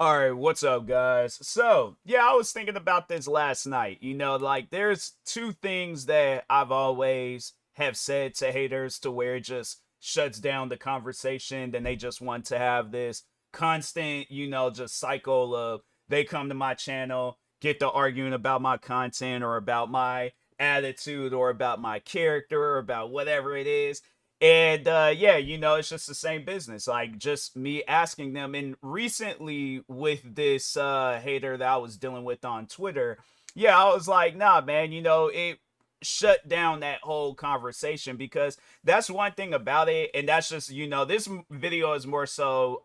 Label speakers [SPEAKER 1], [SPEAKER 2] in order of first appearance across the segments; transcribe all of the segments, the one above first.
[SPEAKER 1] All right, what's up, guys? So, yeah, I was thinking about this last night. Like there's two things that I've always have said to haters to where it just shuts down the conversation. Then they just want to have this constant, just cycle of they come to my channel, get to arguing about my content or about my attitude or about my character or about whatever it is. And yeah, it's just the same business. Like just me asking them. And recently with this hater that I was dealing with on Twitter, yeah, I was like, nah, man, it shut down that whole conversation because that's one thing about it. And that's just, this video is more so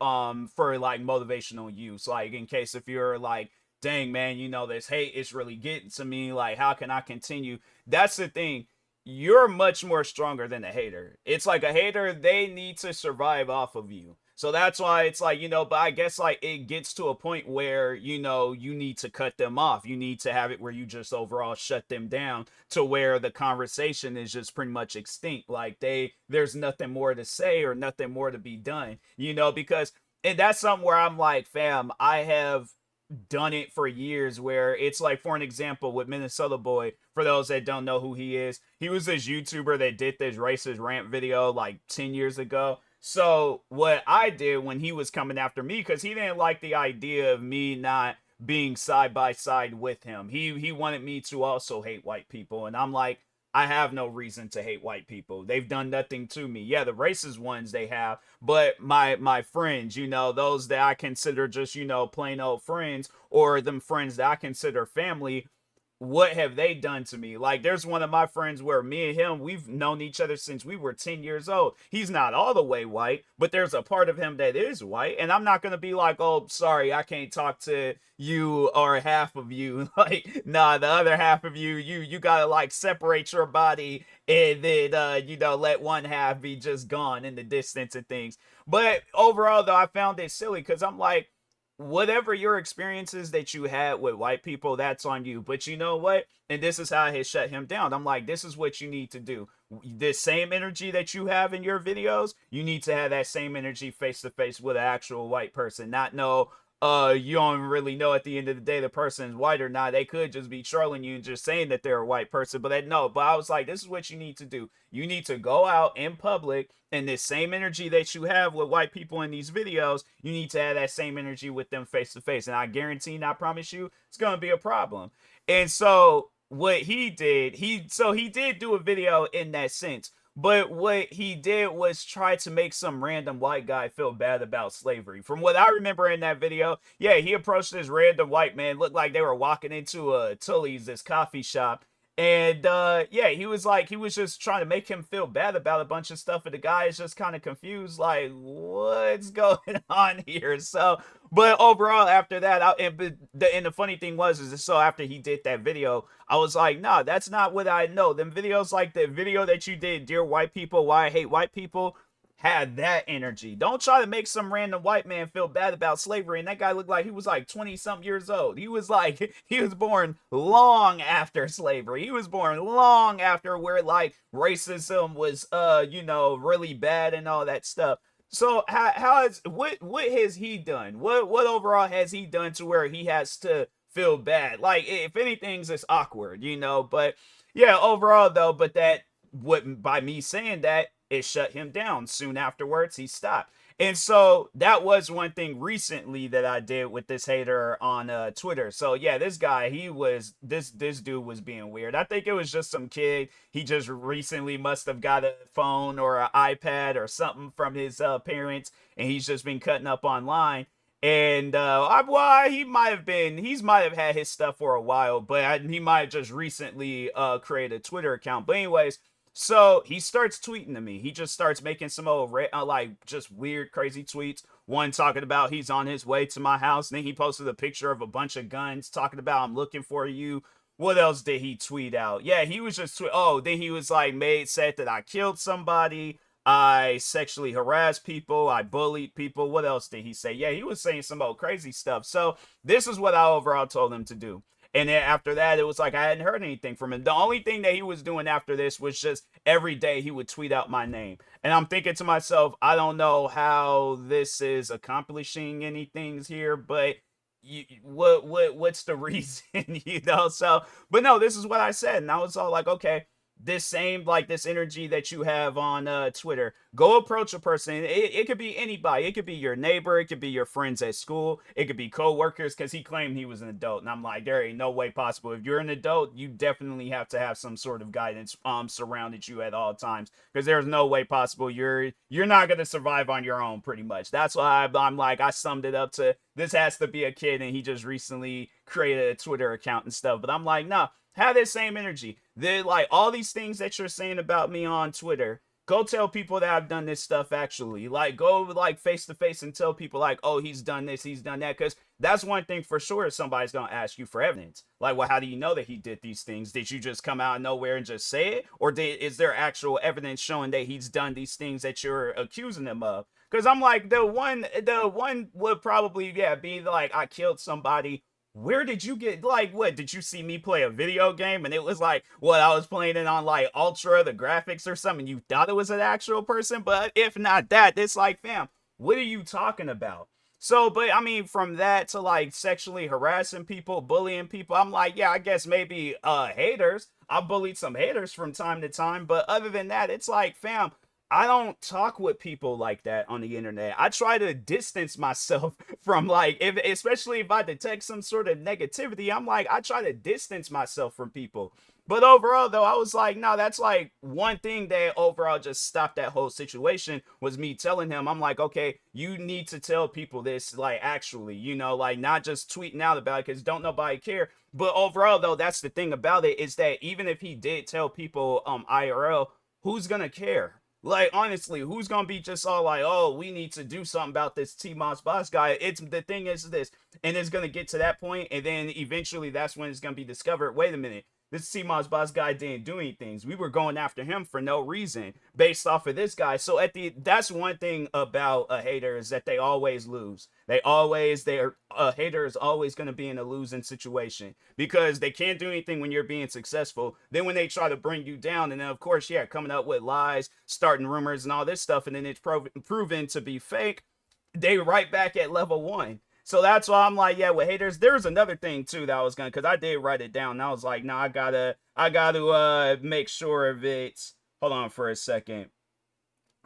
[SPEAKER 1] for like motivational use. Like in case if you're like, dang man, this hate is really getting to me. Like, how can I continue? That's the thing, you're much more stronger than a hater. It's like a hater, they need to survive off of you. So that's why it's like, but I guess like it gets to a point where, you need to cut them off. You need to have it where you just overall shut them down to where the conversation is just pretty much extinct. Like there's nothing more to say or nothing more to be done, because and that's something where I'm like, fam, I have done it for years where it's like, for an example, with Minnesota Boy, for those that don't know who he was this YouTuber that did this racist rant video like 10 years ago. So what I did when he was coming after me, because he didn't like the idea of me not being side by side with him, he wanted me to also hate white people. And I'm like, I have no reason to hate white people. They've done nothing to me. Yeah, the racist ones they have, but my friends, those that I consider just, plain old friends, or them friends that I consider family, what have they done to me? Like, there's one of my friends where me and him, we've known each other since we were 10 years old. He's not all the way white, but there's a part of him that is white. And I'm not going to be like, oh, sorry, I can't talk to you or half of you. Like, nah, the other half of you got to like separate your body and then, let one half be just gone in the distance and things. But overall, though, I found it silly because I'm like, whatever your experiences that you had with white people, that's on you. But you know what? And this is how I had shut him down. I'm like, this is what you need to do. This same energy that you have in your videos, you need to have that same energy face to face with an actual white person. Not no, you don't really know at the end of the day the person is white or not. They could just be trolling you and just saying that they're a white person, but no. But I was like, this is what you need to do. You need to go out in public, and this same energy that you have with white people in these videos, you need to have that same energy with them face to face. And I guarantee and I promise you, it's gonna be a problem. And so what he did, he did do a video in that sense. But what he did was try to make some random white guy feel bad about slavery. From what I remember in that video, yeah, he approached this random white man, looked like they were walking into a Tully's, this coffee shop, and yeah, he was like, he was just trying to make him feel bad about a bunch of stuff, and the guy is just kind of confused, like, what's going on here? So, but overall, after that, and the funny thing was, is so after he did that video, I was like, nah, that's not what I know. Them videos, like the video that you did, Dear White People, Why I Hate White People, had that energy. Don't try to make some random white man feel bad about slavery. And that guy looked like he was like 20 something years old. He was like, he was born long after slavery. He was born long after where like racism was, really bad and all that stuff. So how is what has he done? What overall has he done to where he has to feel bad? Like if anything's, it's awkward, But yeah, overall though, but that what by me saying that, it shut him down. Soon afterwards, he stopped. And so that was one thing recently that I did with this hater on Twitter. So yeah, this guy, he was this dude was being weird. I think it was just some kid. He just recently must have got a phone or an iPad or something from his parents, and he's just been cutting up online. And well, he might have had his stuff for a while, but he might have just recently created a Twitter account. But anyways, so he starts tweeting to me. He just starts making some old like just weird, crazy tweets. One talking about he's on his way to my house. And then he posted a picture of a bunch of guns, talking about I'm looking for you. What else did he tweet out? Yeah, he was just oh, then he was like said that I killed somebody. I sexually harassed people. I bullied people. What else did he say? Yeah, he was saying some old crazy stuff. So this is what I overall told him to do. And then after that, it was like I hadn't heard anything from him. The only thing that he was doing after this was just every day he would tweet out my name. And I'm thinking to myself, I don't know how this is accomplishing anything here, but what's the reason, you know? So, but no, this is what I said, and I was all like, okay, this same like this energy that you have on Twitter, go approach a person. It could be anybody. It could be your neighbor. It could be your friends at school. It could be coworkers, because he claimed he was an adult, and I'm like, there ain't no way possible. If you're an adult, you definitely have to have some sort of guidance surrounded you at all times, because there's no way possible you're not gonna survive on your own. Pretty much. That's why I'm like, I summed it up to this has to be a kid, and he just recently created a Twitter account and stuff. But I'm like, no, have that same energy. They're like all these things that you're saying about me on Twitter. Go tell people that I've done this stuff actually. Like, go like face to face and tell people like, oh, he's done this, he's done that. Because that's one thing for sure. Somebody's gonna ask you for evidence. Like, well, how do you know that he did these things? Did you just come out of nowhere and just say it, or is there actual evidence showing that he's done these things that you're accusing him of? Because I'm like, the one would probably be like, I killed somebody. Where did you get, like, what did you see me play a video game and it was like, what, I was playing it on like ultra, the graphics or something, you thought it was an actual person? But if not that, it's like, fam, what are you talking about? So, but I mean, from that to like sexually harassing people, bullying people, I'm like, yeah, I guess maybe haters. I bullied some haters from time to time, but other than that, it's like, fam, I don't talk with people like that on the internet. I try to distance myself from like, if especially if I detect some sort of negativity, I'm like, I try to distance myself from people. But overall, though, I was like, no, that's like one thing that overall just stopped that whole situation was me telling him, I'm like, okay, you need to tell people this, like, actually, you know, like not just tweeting out about it because don't nobody care. But overall, though, that's the thing about it is that even if he did tell people IRL, who's gonna care? Like, honestly, who's gonna be just all like, oh, we need to do something about this TMossBoss guy? It's the thing is this, and it's gonna get to that point, and then eventually that's when it's gonna be discovered. Wait a minute, this TMossBoss guy didn't do anything. We were going after him for no reason based off of this guy. So that's one thing about a hater is that they always lose. Their hater is always going to be in a losing situation because they can't do anything when you're being successful. Then when they try to bring you down, and then of course, yeah, coming up with lies, starting rumors and all this stuff, and then it's proven to be fake, they right back at level one. So that's why I'm like, yeah, with haters, there's another thing too that I was gonna, cause I did write it down. And I was like, no, I gotta make sure of it. Hold on for a second.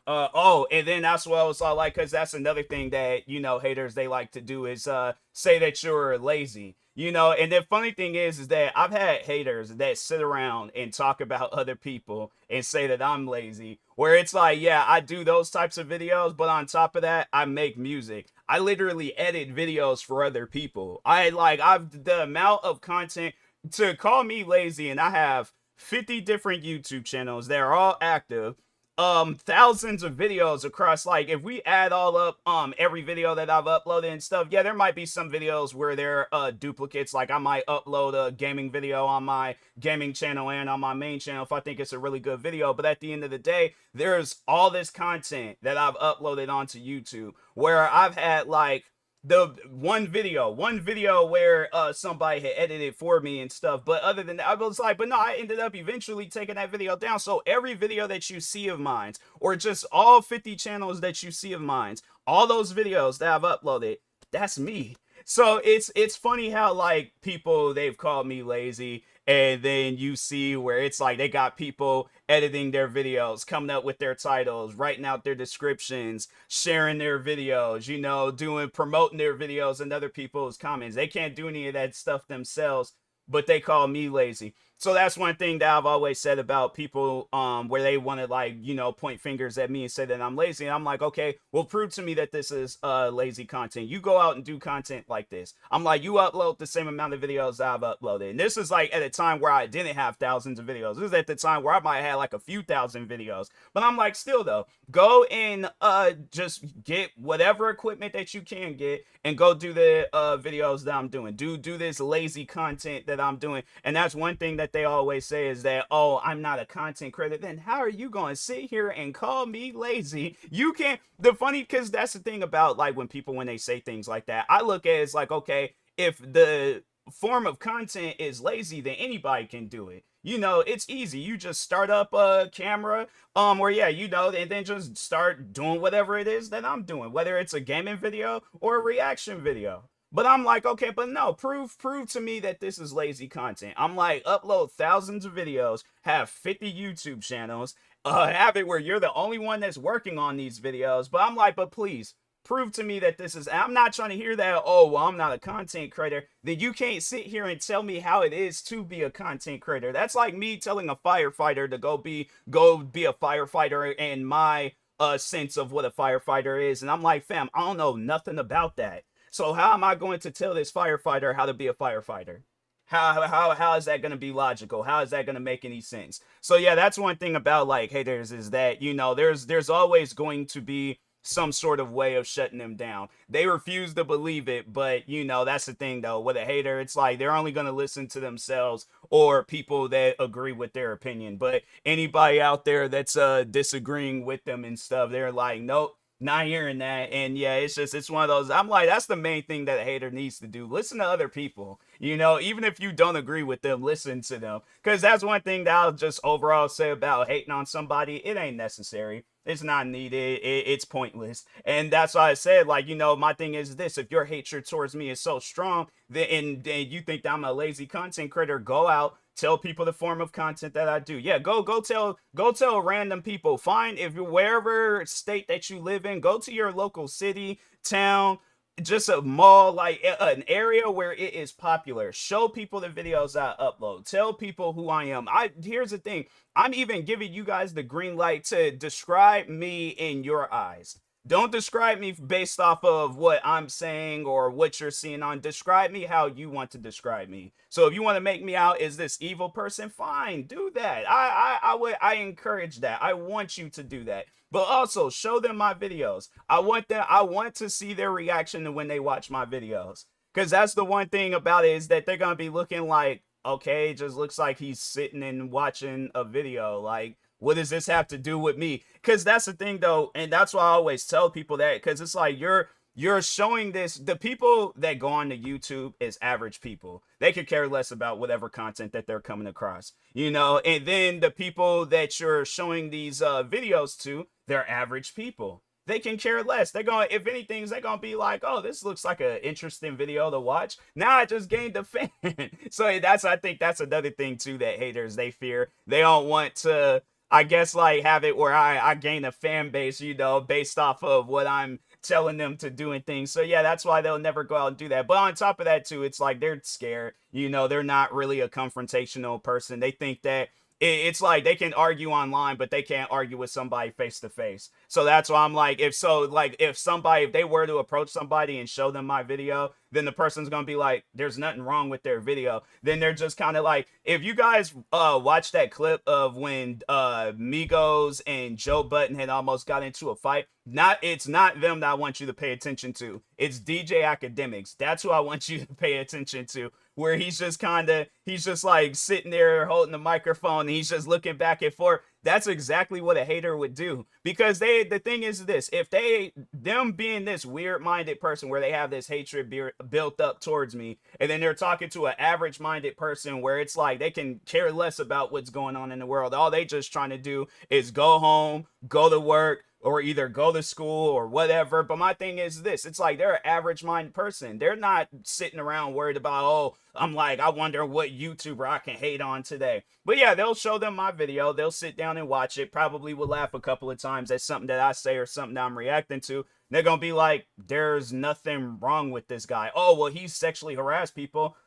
[SPEAKER 1] Oh, and then that's what I was all like, because that's another thing that, you know, haters, they like to do is say that you're lazy, you know. And the funny thing is that I've had haters that sit around and talk about other people and say that I'm lazy, where it's like, yeah, I do those types of videos, but on top of that, I make music. I literally edit videos for other people. I've the amount of content to call me lazy, and I have 50 different YouTube channels. They're all active, thousands of videos across, like, if we add all up every video that I've uploaded and stuff, yeah, there might be some videos where they're duplicates. Like, I might upload a gaming video on my gaming channel and on my main channel if I think it's a really good video, but at the end of the day, there's all this content that I've uploaded onto YouTube where I've had like the one video where somebody had edited for me and stuff. But other than that, I was like, but no, I ended up eventually taking that video down. So every video that you see of mine, or just all 50 channels that you see of mine, all those videos that I've uploaded, that's me. So it's funny how like people, they've called me lazy, and then you see where it's like they got people editing their videos, coming up with their titles, writing out their descriptions, sharing their videos, you know, doing promoting their videos in other people's comments. They can't do any of that stuff themselves, but they call me lazy. So that's one thing that I've always said about people, where they want to, like, you know, point fingers at me and say that I'm lazy. And I'm like, okay, well, prove to me that this is lazy content. You go out and do content like this. I'm like, you upload the same amount of videos I've uploaded. And this is like at a time where I didn't have thousands of videos. This is at the time where I might have had like a few thousand videos. But I'm like, still though, go and just get whatever equipment that you can get and go do the videos that I'm doing. Do this lazy content that I'm doing. And that's one thing that they always say is that, oh, I'm not a content creator. Then how are you going to sit here and call me lazy? You can't. The funny, because that's the thing about like when they say things like that, I look at it as like, okay, if the form of content is lazy, then anybody can do it. You know, it's easy. You just start up a camera, or yeah, you know, and then just start doing whatever it is that I'm doing, whether it's a gaming video or a reaction video. But I'm like, okay, but no, prove to me that this is lazy content. I'm like, upload thousands of videos, have 50 YouTube channels, have it where you're the only one that's working on these videos. But I'm like, but please prove to me that this is. I'm not trying to hear that. Oh, well, I'm not a content creator. Then you can't sit here and tell me how it is to be a content creator. That's like me telling a firefighter to go be a firefighter and my sense of what a firefighter is. And I'm like, fam, I don't know nothing about that. So how am I going to tell this firefighter how to be a firefighter? How is that going to be logical? How is that going to make any sense? So yeah, that's one thing about like haters is that, you know, there's always going to be some sort of way of shutting them down. They refuse to believe it, but you know, that's the thing though. With a hater, it's like they're only going to listen to themselves or people that agree with their opinion. But anybody out there that's disagreeing with them and stuff, they're like, nope, not hearing that. And yeah, it's one of those. I'm like, that's the main thing that a hater needs to do. Listen to other people. You know, even if you don't agree with them, listen to them. Because that's one thing that I'll just overall say about hating on somebody. It ain't necessary. It's not needed. It's pointless. And that's why I said, like, you know, my thing is this: if your hatred towards me is so strong, then and you think that I'm a lazy content creator, go out, tell people the form of content that I do. Yeah, go tell random people. Find, if you're wherever state that you live in, go to your local city, town, just a mall, like an area where it is popular. Show people the videos I upload. Tell people who I am. Here's the thing. I'm even giving you guys the green light to describe me in your eyes. Don't describe me based off of what I'm saying or what you're seeing on. Describe me how you want to describe me. So if you want to make me out as this evil person, fine, do that. I encourage that. I want you to do that. But also show them my videos. I want to see their reaction to when they watch my videos. Cause that's the one thing about it, is that they're gonna be looking like, okay, it just looks like he's sitting and watching a video. Like, what does this have to do with me? Because that's the thing though, and that's why I always tell people that, because it's like you're showing this. The people that go on to YouTube is average people. They could care less about whatever content that they're coming across, you know. And then the people that you're showing these videos to, they're average people. They can care less. They're going, if anything, they're going to be like, oh, this looks like an interesting video to watch. Now I just gained a fan. So I think that's another thing too that haters, they fear. They don't want to, I guess, like have it where I gain a fan base, you know, based off of what I'm telling them to do and things. So yeah, that's why they'll never go out and do that. But on top of that too, it's like they're scared. You know, they're not really a confrontational person. They think that it's like they can argue online, but they can't argue with somebody face to face. So that's why I'm like, if they were to approach somebody and show them my video, then the person's gonna be like, there's nothing wrong with their video. Then they're just kind of like, if you guys watch that clip of when Migos and Joe Budden had almost got into a fight, it's not them that I want you to pay attention to. It's DJ Academics. That's who I want you to pay attention to. Where he's just like sitting there holding the microphone and he's just looking back and forth. That's exactly what a hater would do. Because the thing is this, if them being this weird-minded person where they have this hatred built up towards me, and then they're talking to an average-minded person where it's like they can care less about what's going on in the world. All they just trying to do is go home, go to work, or either go to school or whatever. But my thing is this, it's like they're an average minded person. They're not sitting around worried about, oh, I'm like, I wonder what YouTuber I can hate on today. But yeah, they'll show them my video. They'll sit down and watch it. Probably will laugh a couple of times at something that I say or something that I'm reacting to. They're going to be like, there's nothing wrong with this guy. Oh, well, he's sexually harassed people.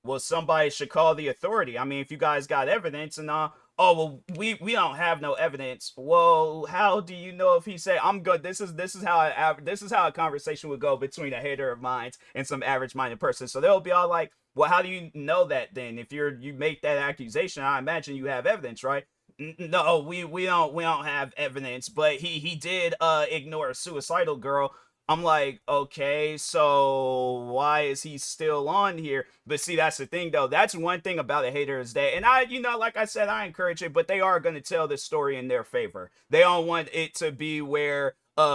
[SPEAKER 1] Well, somebody should call the authority. I mean, if you guys got evidence and oh, well, we don't have no evidence. Well, how do you know if he said, I'm good? This is how a conversation would go between a hater of mine and some average minded person. So they'll be all like, well, how do you know that then? If you make that accusation, I imagine you have evidence, right? No, we don't have evidence, but he did ignore a suicidal girl. I'm like, okay, so why is he still on here? But see, that's the thing though. That's one thing about a hater is that, and like I said, I encourage it, but they are going to tell the story in their favor. They don't want it to be where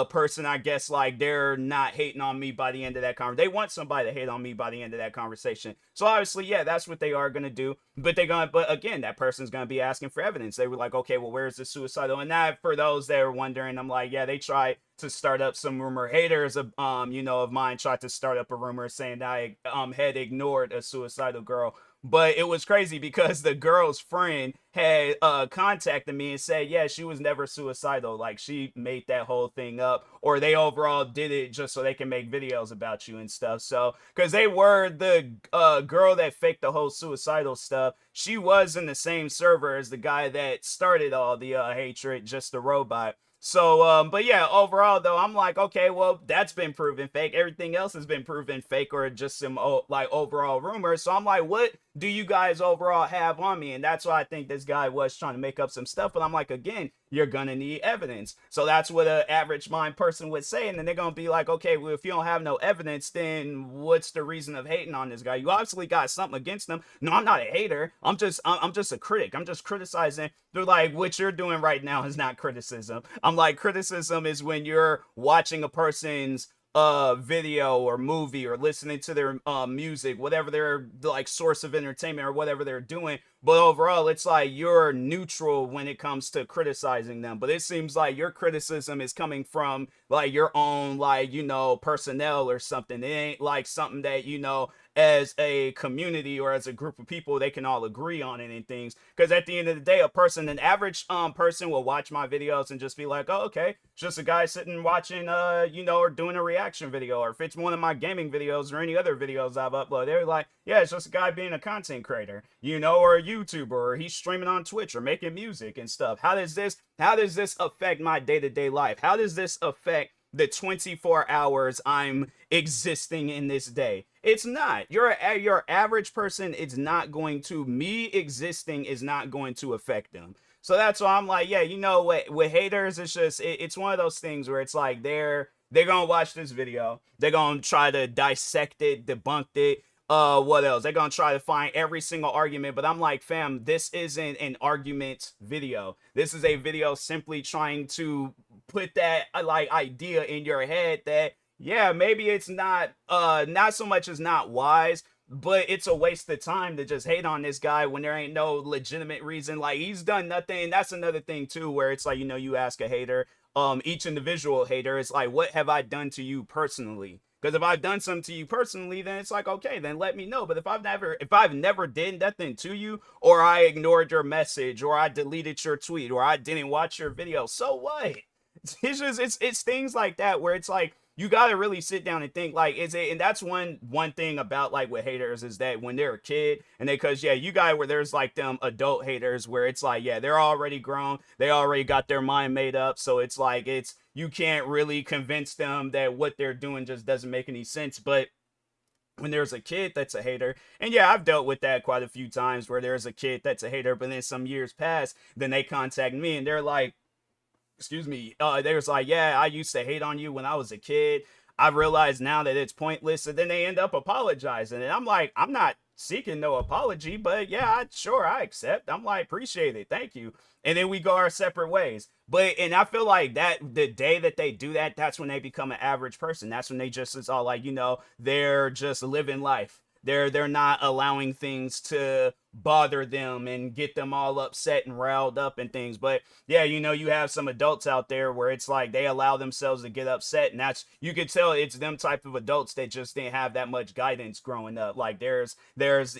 [SPEAKER 1] person, I guess, like they're not hating on me by the end of that conversation. They want somebody to hate on me by the end of that conversation. So obviously, yeah, that's what they are gonna do. But again, that person's gonna be asking for evidence. They were like, okay, well, where's the suicidal? And that, for those that are wondering, I'm like, yeah, they tried to start up some rumor. Haters of of mine tried to start up a rumor saying that I had ignored a suicidal girl. But it was crazy because the girl's friend had contacted me and said, yeah, she was never suicidal. Like, she made that whole thing up, or they overall did it just so they can make videos about you and stuff. So, because they were the girl that faked the whole suicidal stuff, she was in the same server as the guy that started all the hatred, just the robot. So, but yeah, overall though, I'm like, okay, well, that's been proven fake. Everything else has been proven fake or just some like overall rumors. So I'm like, what do you guys overall have on me? And that's why I think this guy was trying to make up some stuff. But I'm like, again, you're gonna need evidence. So that's what an average mind person would say. And then they're gonna be like, okay, well, if you don't have no evidence, then what's the reason of hating on this guy? You obviously got something against him. No, I'm not a hater. I'm just a critic. I'm just criticizing. They're like, what you're doing right now is not criticism. I'm like, criticism is when you're watching a person's video or movie or listening to their music, whatever their like source of entertainment or whatever they're doing. But overall, it's like you're neutral when it comes to criticizing them. But it seems like your criticism is coming from like your own, like, personnel or something. It ain't like something that, as a community or as a group of people, they can all agree on it and things. Because at the end of the day, an average person will watch my videos and just be like, oh, okay, it's just a guy sitting watching, or doing a reaction video. Or if it's one of my gaming videos or any other videos I've uploaded, they're like, yeah, it's just a guy being a content creator, or a YouTuber, or he's streaming on Twitch or making music and stuff. How does this affect my day-to-day life? How does this affect the 24 hours I'm existing in this day? It's not. Your average person, it's not going to. Me existing is not going to affect them. So that's why I'm like, yeah, what, with haters, it's just it's one of those things where it's like they're gonna watch this video, they're gonna try to dissect it, debunk it. What else? They're gonna try to find every single argument, but I'm like, fam, this isn't an argument video. This is a video simply trying to put that like idea in your head that, yeah, maybe it's not so much as not wise, but it's a waste of time to just hate on this guy when there ain't no legitimate reason. Like, he's done nothing. That's another thing too, where it's like, you ask a hater, each individual hater, it's like, what have I done to you personally? Because if I've done something to you personally, then it's like, okay, then let me know. But if I've never did nothing to you, or I ignored your message, or I deleted your tweet, or I didn't watch your video, so what? It's just it's things like that where it's like, you got to really sit down and think, like, is it? And that's one thing about like with haters, is that when they're a kid and because, yeah, you guys, where there's like them adult haters where it's like, yeah, they're already grown, they already got their mind made up, so it's like you can't really convince them that what they're doing just doesn't make any sense. But when there's a kid that's a hater, and yeah, I've dealt with that quite a few times, where there's a kid that's a hater, but then some years pass, then they contact me and they're like, excuse me, they was like, yeah, I used to hate on you when I was a kid. I realize now that it's pointless. And then they end up apologizing. And I'm like, I'm not seeking no apology, but yeah, sure, I accept. I'm like, appreciate it. Thank you. And then we go our separate ways. And I feel like that the day that they do that, that's when they become an average person. That's when they just, it's all like, they're just living life. They're not allowing things to bother them and get them all upset and riled up and things. But yeah, you have some adults out there where it's like they allow themselves to get upset, and that's, you could tell it's them type of adults that just didn't have that much guidance growing up. Like there's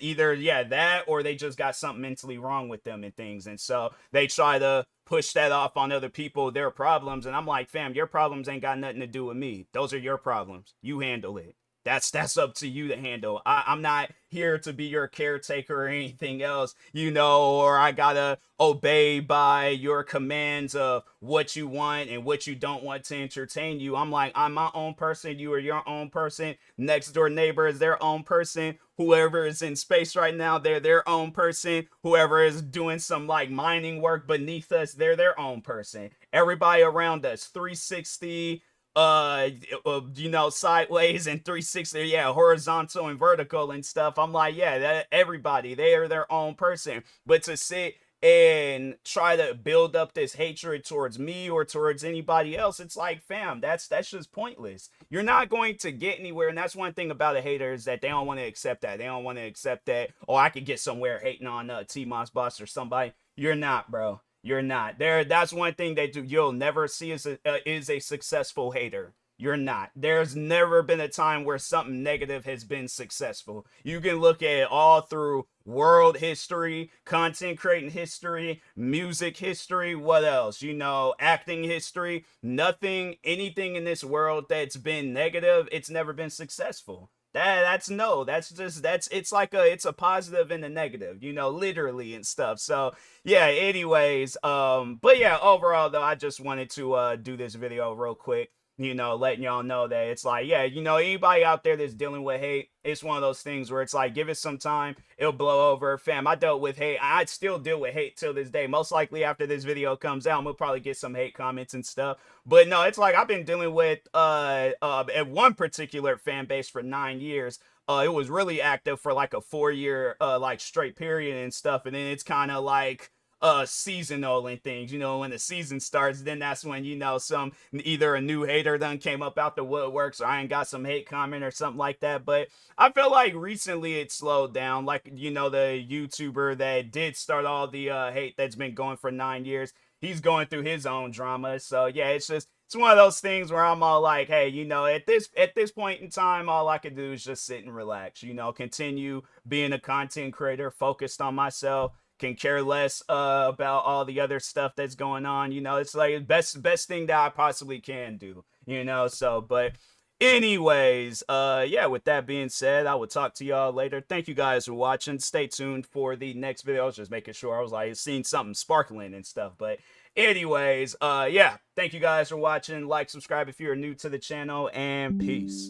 [SPEAKER 1] either, yeah, that, or they just got something mentally wrong with them and things. And so they try to push that off on other people, their problems. And I'm like, fam, your problems ain't got nothing to do with me. Those are your problems. You handle it. That's up to you to handle. I'm not here to be your caretaker or anything else, or I gotta obey by your commands of what you want and what you don't want to entertain you. I'm like, I'm my own person. You are your own person. Next door neighbor is their own person. Whoever is in space right now, they're their own person. Whoever is doing some like mining work beneath us, they're their own person. Everybody around us, 360, sideways and 360, yeah, horizontal and vertical and stuff. I'm like, yeah, that everybody, they are their own person. But to sit and try to build up this hatred towards me or towards anybody else, it's like, fam, that's just pointless. You're not going to get anywhere. And that's one thing about a hater, is that they don't want to accept that. They don't want to accept that, oh, I could get somewhere hating on TMossBoss or somebody. You're not, bro. You're not. That's one thing that you'll never see is a successful hater. You're not. There's never been a time where something negative has been successful. You can look at it all through world history, content creating history, music history, what else? Acting history. Nothing, anything in this world that's been negative, it's never been successful. That's no, that's just, it's a positive and a negative, literally and stuff. So yeah, anyways, but yeah, overall though, I just wanted to do this video real quick, letting y'all know that it's like, yeah, anybody out there that's dealing with hate, it's one of those things where it's like, give it some time, it'll blow over. Fam, I dealt with hate. I still deal with hate till this day. Most likely after this video comes out, I'm gonna probably get some hate comments and stuff. But no, it's like, I've been dealing with at one particular fan base for 9 years. It was really active for like a 4-year like straight period and stuff, and then it's kind of like seasonal and things. When the season starts, then that's when some, either a new hater done came up out the woodworks, or I ain't got some hate comment or something like that. But I feel like recently it slowed down. Like, the YouTuber that did start all the hate that's been going for 9 years, he's going through his own drama. So yeah, it's one of those things where I'm all like, hey, at this point in time, all I can do is just sit and relax, continue being a content creator, focused on myself, can care less about all the other stuff that's going on. It's like best thing that I possibly can do, so. But anyways, yeah, with that being said, I will talk to y'all later. Thank you guys for watching. Stay tuned for the next video. I was just making sure, I was like seeing something sparkling and stuff. But anyways, yeah, thank you guys for watching. Like, subscribe if you're new to the channel, and peace.